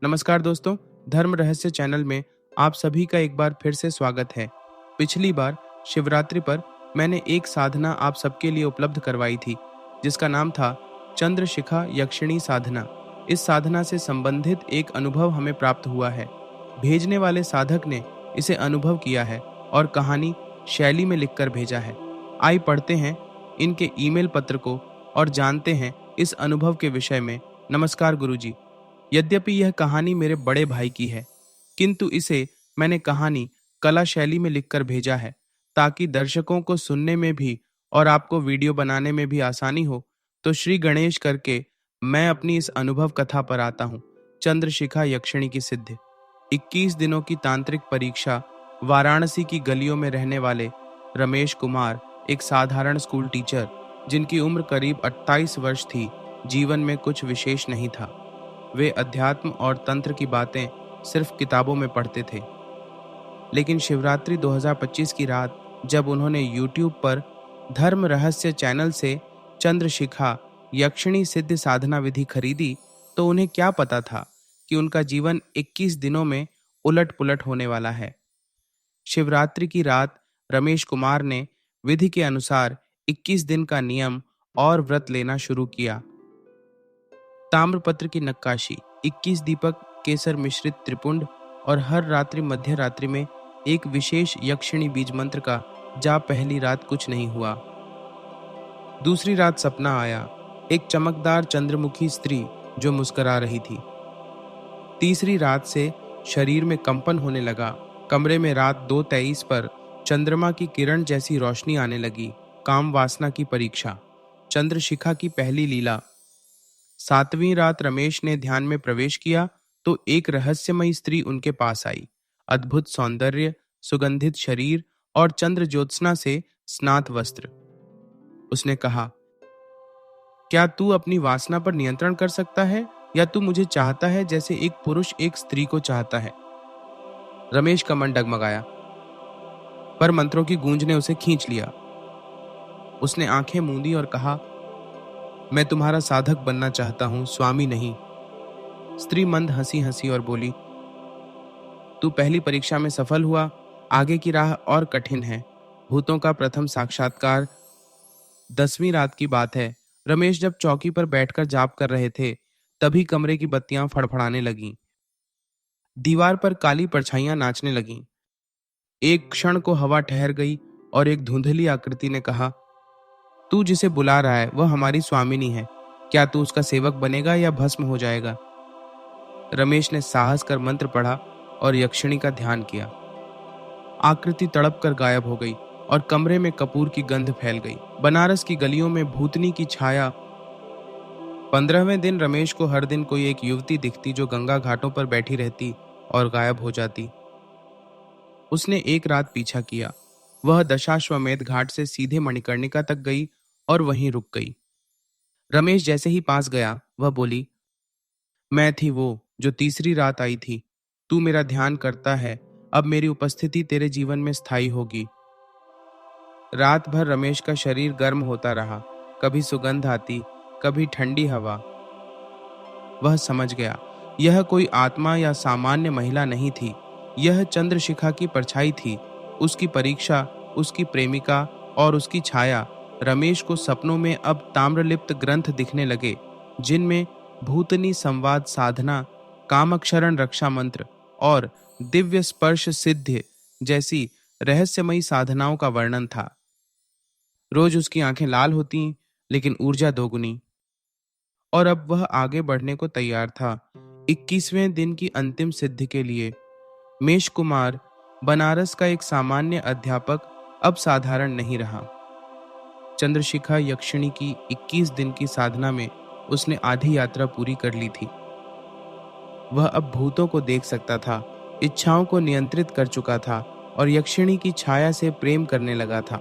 नमस्कार दोस्तों, धर्म रहस्य चैनल में आप सभी का एक बार फिर से स्वागत है। पिछली बार शिवरात्रि पर मैंने एक साधना आप सबके लिए उपलब्ध करवाई थी, जिसका नाम था चंद्रशिखा यक्षिणी साधना। इस साधना से संबंधित एक अनुभव हमें प्राप्त हुआ है। भेजने वाले साधक ने इसे अनुभव किया है और कहानी शैली में लिखकर भेजा है। आइए पढ़ते हैं इनके ईमेल पत्र को और जानते हैं इस अनुभव के विषय में। नमस्कार गुरुजी। यद्यपि यह कहानी मेरे बड़े भाई की है, किंतु इसे मैंने कहानी कला शैली में लिखकर भेजा है, ताकि दर्शकों को सुनने में भी और आपको वीडियो बनाने में भी आसानी हो। तो श्री गणेश करके मैं अपनी इस अनुभव कथा पर आता हूँ। चंद्रशिखा यक्षिणी की सिद्धि। 21 दिनों की तांत्रिक परीक्षा। वाराणसी की गलियों में रहने वाले रमेश कुमार एक साधारण स्कूल टीचर, जिनकी उम्र करीब 28 वर्ष थी, जीवन में कुछ विशेष नहीं था। वे अध्यात्म और तंत्र की बातें सिर्फ किताबों में पढ़ते थे। लेकिन शिवरात्रि 2025 की रात जब उन्होंने YouTube पर धर्म रहस्य चैनल से चंद्रशिखा यक्षिणी सिद्ध साधना विधि खरीदी, तो उन्हें क्या पता था कि उनका जीवन 21 दिनों में उलट पुलट होने वाला है। शिवरात्रि की रात रमेश कुमार ने विधि के अनुसार 21 दिन का नियम और व्रत लेना शुरू किया। ताम्रपत्र की नक्काशी, 21 दीपक, केसर मिश्रित त्रिपुंड और हर रात्रि मध्य रात्रि में एक विशेष यक्षिणी बीज मंत्र का जाप। पहली रात कुछ नहीं हुआ। दूसरी रात सपना आया, एक चमकदार चंद्रमुखी स्त्री जो मुस्कुरा रही थी। तीसरी रात से शरीर में कंपन होने लगा। कमरे में रात 2:23 पर चंद्रमा की किरण जैसी रोशनी आने लगी। काम वासना की परीक्षा। चंद्रशिखा की पहली लीला। सातवीं रात रमेश ने ध्यान में प्रवेश किया तो एक रहस्यमयी स्त्री उनके पास आई। अद्भुत सौंदर्य, सुगंधित शरीर और चंद्र ज्योत्सना से स्नात वस्त्र। उसने कहा, क्या तू अपनी वासना पर नियंत्रण कर सकता है, या तू मुझे चाहता है जैसे एक पुरुष एक स्त्री को चाहता है? रमेश का मन डगमगाया, पर मंत्रों की गूंज ने उसे खींच लिया। उसने आंखें मूंदी और कहा, मैं तुम्हारा साधक बनना चाहता हूं, स्वामी नहीं। स्त्री मंद हंसी हंसी और बोली, तू पहली परीक्षा में सफल हुआ, आगे की राह और कठिन है। भूतों का प्रथम साक्षात्कार। 10वीं रात की बात है। रमेश जब चौकी पर बैठकर जाप कर रहे थे, तभी कमरे की बत्तियां फड़फड़ाने लगीं। दीवार पर काली परछाइयां नाचने लगीं। एक क्षण को हवा ठहर गई और एक धुंधली आकृति ने कहा, तू जिसे बुला रहा है वह हमारी स्वामिनी है। क्या तू उसका सेवक बनेगा या भस्म हो जाएगा? रमेश ने साहस कर मंत्र पढ़ा और यक्षिणी का ध्यान किया। आकृति तड़प कर गायब हो गई और कमरे में कपूर की गंध फैल गई। बनारस की गलियों में भूतनी की छाया। 15वें दिन रमेश को हर दिन कोई एक युवती दिखती जो गंगा घाटों पर बैठी रहती और गायब हो जाती। उसने एक रात पीछा किया। वह दशाश्वमेध घाट से सीधे मणिकर्णिका तक गई और वहीं रुक गई। रमेश जैसे ही पास गया, वह बोली, मैं थी वो जो तीसरी रात आई थी। तू मेरा ध्यान करता है, अब मेरी उपस्थिति तेरे जीवन में स्थायी होगी। रात भर रमेश का शरीर गर्म होता रहा। कभी सुगंध आती, कभी ठंडी हवा। वह समझ गया, यह कोई आत्मा या सामान्य महिला नहीं थी। यह चंद्रशिखा की परछाई थी, उसकी परीक्षा, उसकी प्रेमिका और उसकी छाया। रमेश को सपनों में अब ताम्रलिप्त ग्रंथ दिखने लगे, जिनमें भूतनी संवाद साधना, कामक्षरण रक्षा मंत्र और दिव्य स्पर्श सिद्धि जैसी रहस्यमयी साधनाओं का वर्णन था। रोज उसकी आंखें लाल होती, लेकिन ऊर्जा दोगुनी। और अब वह आगे बढ़ने को तैयार था, 21वें दिन की अंतिम सिद्धि के लिए। मेष कुमार, बनारस का एक सामान्य अध्यापक, अब साधारण नहीं रहा। चंद्रशिखा यक्षिणी की 21 दिन की साधना में उसने आधी यात्रा पूरी कर ली थी। वह अब भूतों को देख सकता था, इच्छाओं को नियंत्रित कर चुका था और यक्षिणी की छाया से प्रेम करने लगा था।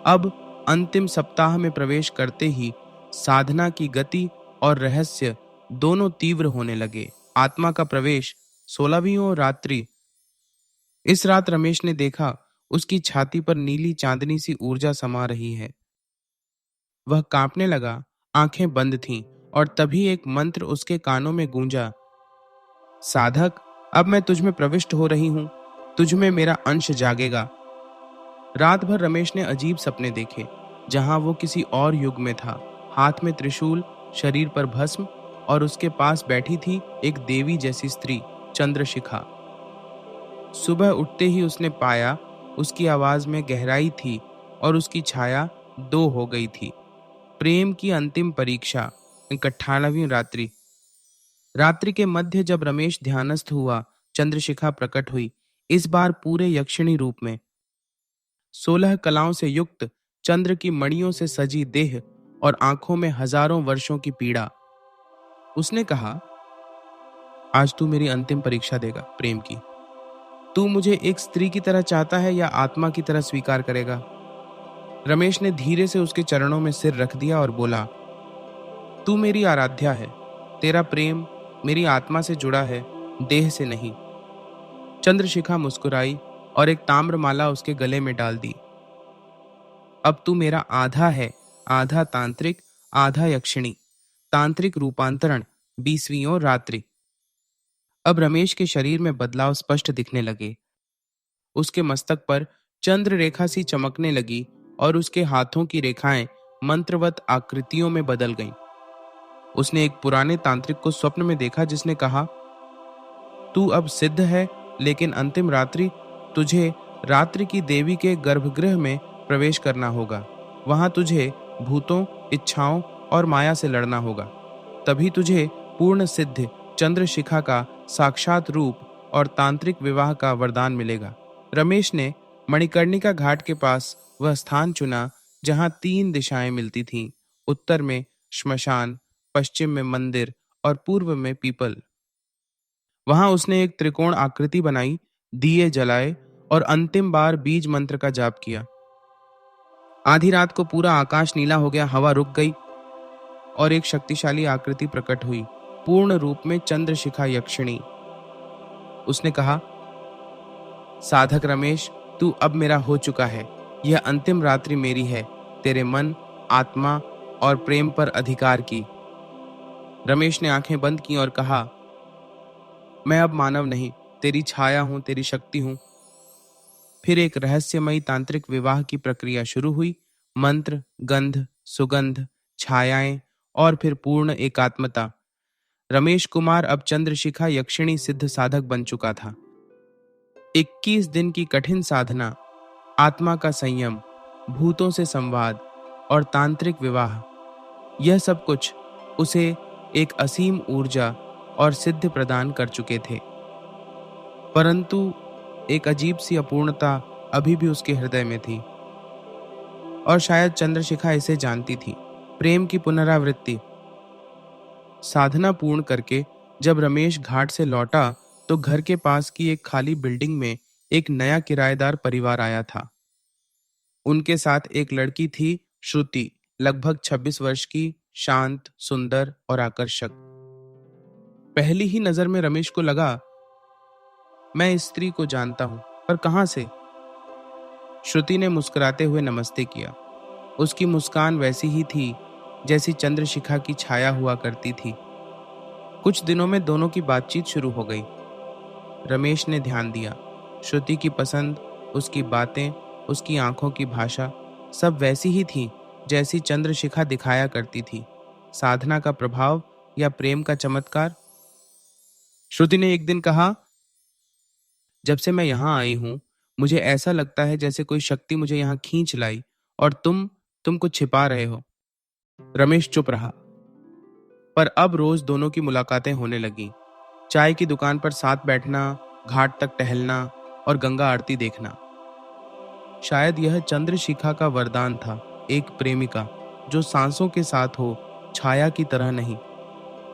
अब अंतिम सप्ताह में प्रवेश करते ही साधना की गति और रहस्य दोनों तीव्र होने लगे। आत्मा का प्रवेश। 16वीं रात्रि। इस रात रमेश ने देखा, उसकी छाती पर नीली चांदनी सी ऊर्जा समा रही है। वह कांपने लगा, आंखें बंद थीं और तभी एक मंत्र उसके कानों में गूंजा, साधक, अब मैं तुझ में प्रविष्ट हो रही हूं, तुझ में मेरा अंश जागेगा। रात भर रमेश ने अजीब सपने देखे, जहां वो किसी और युग में था। हाथ में त्रिशूल, शरीर पर भस्म, और उसके पास बैठी थी एक देवी जैसी स्त्री, चंद्रशिखा। सुबह उठते ही उसने पाया उसकी आवाज में गहराई थी और उसकी छाया दो हो गई थी। प्रेम की अंतिम परीक्षा। 58वीं रात्रि। रात्रि के मध्य जब रमेश ध्यानस्थ हुआ, चंद्रशिखा प्रकट हुई, इस बार पूरे यक्षिणी रूप में। 16 कलाओं से युक्त, चंद्र की मणियों से सजी देह और आंखों में हजारों वर्षों की पीड़ा। उसने कहा, आज तू मेरी अंतिम परीक्षा देगा प्रेम की। तू मुझे एक स्त्री की तरह चाहता है या आत्मा की तरह स्वीकार करेगा? रमेश ने धीरे से उसके चरणों में सिर रख दिया और बोला, तू मेरी आराध्या है। तेरा प्रेम मेरी आत्मा से जुड़ा है, देह से नहीं। चंद्रशिखा मुस्कुराई और एक ताम्रमाला उसके गले में डाल दी। अब तू मेरा आधा है, आधा तांत्रिक, आधा यक्षिणी। तांत्रिक रूपांतरण, 20वीं ओर रात्रि। अब रमेश के शरीर में बदलाव स्पष्ट दिखने लगे। उसके मस्तक पर चंद्र रेखा सी चमकने लगी और उसके हाथों की रेखाएं मंत्रवत आकृतियों में बदल गईं। उसने एक पुराने तांत्रिक को स्वप्न में देखा, जिसने कहा, तू अब सिद्ध है, लेकिन अंतिम रात्रि तुझे रात्रि की देवी के गर्भगृह में प्रवेश करना होगा। वहां तुझे भूतों, इच्छाओं और माया से लड़ना होगा। तभी तुझे पूर्ण सिद्ध चंद्रशिखा का साक्षात रूप और तांत्रिक विवाह का वरदान मिलेगा। रमेश ने मणिकर्णिका घाट के पास वह स्थान चुना जहां 3 दिशाएं मिलती थीं। उत्तर में श्मशान, पश्चिम में मंदिर और पूर्व में पीपल। वहां उसने एक त्रिकोण आकृति बनाई, दिए जलाए और अंतिम बार बीज मंत्र का जाप किया। आधी रात को पूरा आकाश नीला हो गया, हवा रुक गई और एक शक्तिशाली आकृति प्रकट हुई, पूर्ण रूप में चंद्रशिखा यक्षिणी। उसने कहा, साधक रमेश, तू अब मेरा हो चुका है। यह अंतिम रात्रि मेरी है, तेरे मन, आत्मा और प्रेम पर अधिकार की। रमेश ने आंखें बंद की और कहा, मैं अब मानव नहीं, तेरी छाया हूं, तेरी शक्ति हूं। फिर एक रहस्यमयी तांत्रिक विवाह की प्रक्रिया शुरू हुई। मंत्र, गंध, सुगंध, छायाएं और फिर पूर्ण एकात्मता। रमेश कुमार अब चंद्रशिखा यक्षिणी सिद्ध साधक बन चुका था। 21 दिन की कठिन साधना, आत्मा का संयम, भूतों से संवाद और तांत्रिक विवाह, यह सब कुछ उसे एक असीम ऊर्जा और सिद्ध प्रदान कर चुके थे। परंतु एक अजीब सी अपूर्णता अभी भी उसके हृदय में थी, और शायद चंद्रशिखा इसे जानती थी। प्रेम की पुनरावृत्ति। साधना पूर्ण करके जब रमेश घाट से लौटा तो घर के पास की एक खाली बिल्डिंग में एक नया किराएदार परिवार आया था। उनके साथ एक लड़की थी, श्रुति, लगभग 26 वर्ष की, शांत, सुंदर और आकर्षक। पहली ही नजर में रमेश को लगा, मैं इस स्त्री को जानता हूं, पर कहां से? श्रुति ने मुस्कुराते हुए नमस्ते किया। उसकी मुस्कान वैसी ही थी जैसी चंद्रशिखा की छाया हुआ करती थी। कुछ दिनों में दोनों की बातचीत शुरू हो गई। रमेश ने ध्यान दिया, श्रुति की पसंद, उसकी बातें, उसकी आंखों की भाषा, सब वैसी ही थी जैसी चंद्रशिखा दिखाया करती थी। साधना का प्रभाव या प्रेम का चमत्कार? श्रुति ने एक दिन कहा, जब से मैं यहां आई हूं, मुझे ऐसा लगता है जैसे कोई शक्ति मुझे यहां खींच लाई और तुम कुछ छिपा रहे हो। रमेश चुप रहा। पर अब रोज दोनों की मुलाकातें होने लगी। चाय की दुकान पर साथ बैठना, घाट तक टहलना और गंगा आरती देखना। शायद यह चंद्रशिखा का वरदान था, एक प्रेमिका जो सांसों के साथ हो, छाया की तरह नहीं।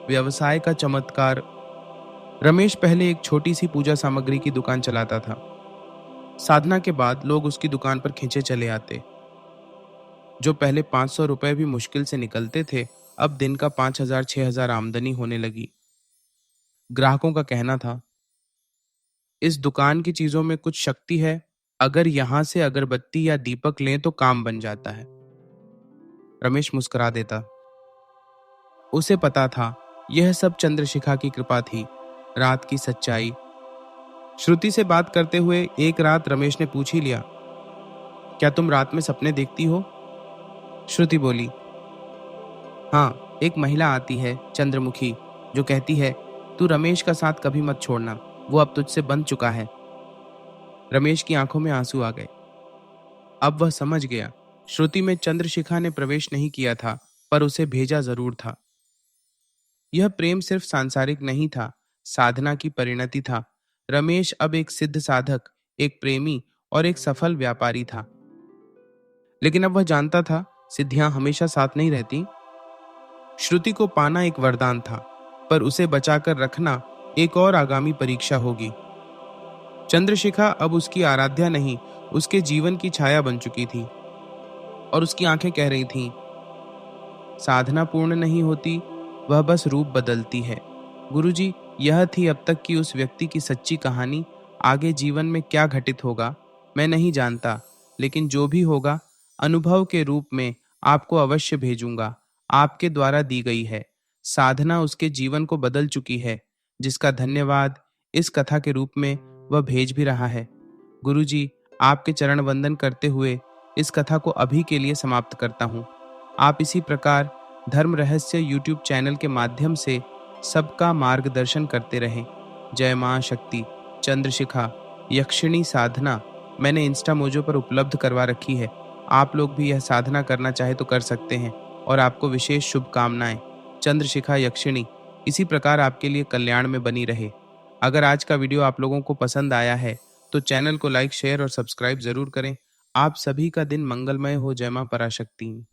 व्यवसाय का चमत्कार। रमेश पहले एक छोटी सी पूजा सामग्री की दुकान चलाता था। साधना के बाद लोग उसकी दुकान पर खींचे चले आते। जो पहले 500 रुपए भी मुश्किल से निकलते थे, अब दिन का 5,000 6,000 आमदनी होने लगी। ग्राहकों का कहना था, इस दुकान की चीजों में कुछ शक्ति है, अगर यहां से अगरबत्ती या दीपक लें तो काम बन जाता है। रमेश मुस्कुरा देता। उसे पता था यह सब चंद्रशिखा की कृपा थी। रात की सच्चाई। श्रुति से बात करते हुए एक रात रमेश ने पूछ ही लिया, क्या तुम रात में सपने देखती हो? श्रुति बोली, हाँ, एक महिला आती है चंद्रमुखी, जो कहती है, तू रमेश का साथ कभी मत छोड़ना, वो अब तुझसे बंध चुका है। रमेश की आंखों में आंसू आ गए। अब वह समझ गया, श्रुति में चंद्रशिखा ने प्रवेश नहीं किया था, पर उसे भेजा जरूर था। यह प्रेम सिर्फ सांसारिक नहीं था, साधना की परिणति था। रमेश अब एक सिद्ध साधक, एक प्रेमी और एक सफल व्यापारी था। लेकिन अब वह जानता था, सिद्धियां हमेशा साथ नहीं रहती। श्रुति को पाना एक वरदान था, पर उसे बचाकर रखना एक और आगामी परीक्षा होगी। चंद्रशिखा अब उसकी आराध्या नहीं, उसके जीवन की छाया बन चुकी थी, और उसकी आंखें कह रही थीं, साधना पूर्ण नहीं होती, वह बस रूप बदलती है। गुरुजी, यह थी अब तक की उस व्यक्ति की सच्ची कहानी। आगे जीवन में क्या घटित होगा मैं नहीं जानता, लेकिन जो भी होगा अनुभव के रूप में आपको अवश्य भेजूंगा। आपके द्वारा दी गई है साधना उसके जीवन को बदल चुकी है, जिसका धन्यवाद इस कथा के रूप में वह भेज भी रहा है। गुरुजी, आपके चरण वंदन करते हुए इस कथा को अभी के लिए समाप्त करता हूँ। आप इसी प्रकार धर्म रहस्य यूट्यूब चैनल के माध्यम से सबका मार्गदर्शन करते रहें। जय मां शक्ति। चंद्रशिखा यक्षिणी साधना मैंने इंस्टा मोजो पर उपलब्ध करवा रखी है। आप लोग भी यह साधना करना चाहे तो कर सकते हैं, और आपको विशेष शुभकामनाएं। चंद्रशिखा यक्षिणी इसी प्रकार आपके लिए कल्याण में बनी रहे। अगर आज का वीडियो आप लोगों को पसंद आया है तो चैनल को लाइक, शेयर और सब्सक्राइब जरूर करें। आप सभी का दिन मंगलमय हो। जय मां पराशक्ति।